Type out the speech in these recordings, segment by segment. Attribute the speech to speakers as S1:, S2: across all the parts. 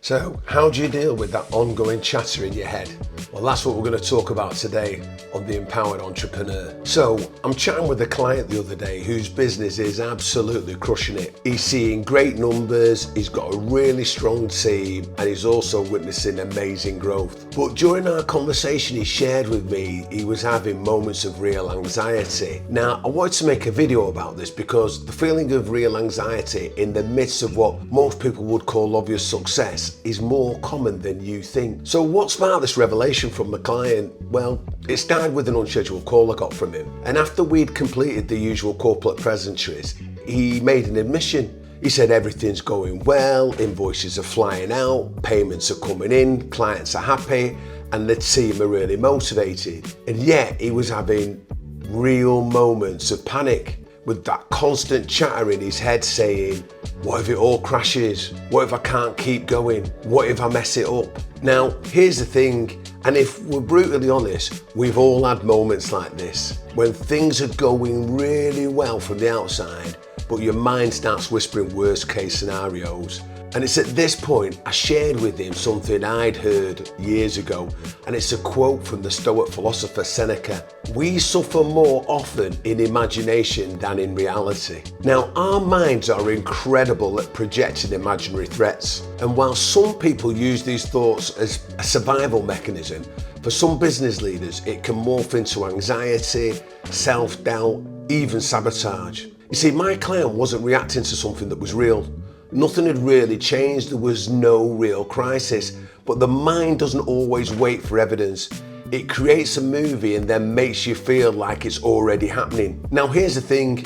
S1: So, how do you deal with that ongoing chatter in your head? Well, that's what we're going to talk about today on The Empowered Entrepreneur. So, I'm chatting with a client the other day whose business is absolutely crushing it. He's seeing great numbers, he's got a really strong team, and he's also witnessing amazing growth. But during our conversation, he shared with me he was having moments of real anxiety. Now, I wanted to make a video about this because the feeling of real anxiety in the midst of what most people would call obvious success is more common than you think. So what sparked this revelation from the client? Well, it started with an unscheduled call I got from him. And after we'd completed the usual corporate pleasantries, he made an admission. He said everything's going well, invoices are flying out, payments are coming in, clients are happy, and the team are really motivated. And yet he was having real moments of panic, with that constant chatter in his head saying, what if it all crashes? What if I can't keep going? What if I mess it up? Now, here's the thing, and if we're brutally honest, we've all had moments like this, when things are going really well from the outside, but your mind starts whispering worst case scenarios. And it's at this point I shared with him something I'd heard years ago, and it's a quote from the Stoic philosopher Seneca. We suffer more often in imagination than in reality. Now, our minds are incredible at projecting imaginary threats, and while some people use these thoughts as a survival mechanism, for some business leaders it can morph into anxiety, self-doubt, even sabotage. You see, my client wasn't reacting to something that was real. Nothing had really changed, there was no real crisis, but the mind doesn't always wait for evidence. It creates a movie and then makes you feel like it's already happening. Now here's the thing,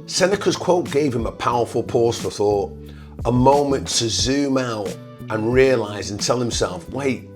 S1: Seneca's quote gave him a powerful pause for thought, a moment to zoom out and realise and tell himself, wait,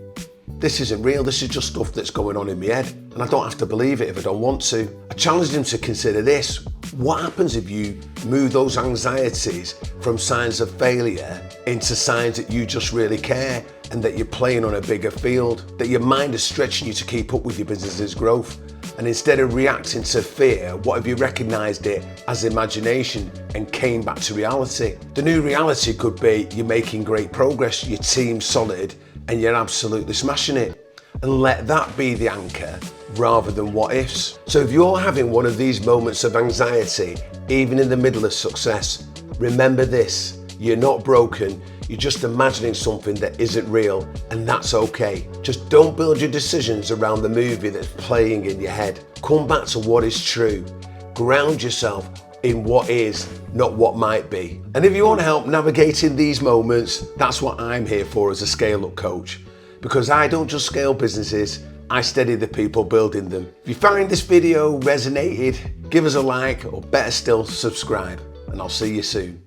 S1: this isn't real, this is just stuff that's going on in my head, and I don't have to believe it if I don't want to. I challenged him to consider this. What happens if you move those anxieties from signs of failure into signs that you just really care and that you're playing on a bigger field, that your mind is stretching you to keep up with your business's growth? And instead of reacting to fear, what if you recognised it as imagination and came back to reality? The new reality could be you're making great progress, your team's solid, and you're absolutely smashing it. And let that be the anchor rather than what ifs. So if you're having one of these moments of anxiety, even in the middle of success, remember this, you're not broken, you're just imagining something that isn't real, and that's okay. Just don't build your decisions around the movie that's playing in your head. Come back to what is true. Ground yourself in what is, not what might be. And if you want help navigating these moments, that's what I'm here for as a scale-up coach. Because I don't just scale businesses, I steady the people building them. If you find this video resonated, give us a like, or better still, subscribe, and I'll see you soon.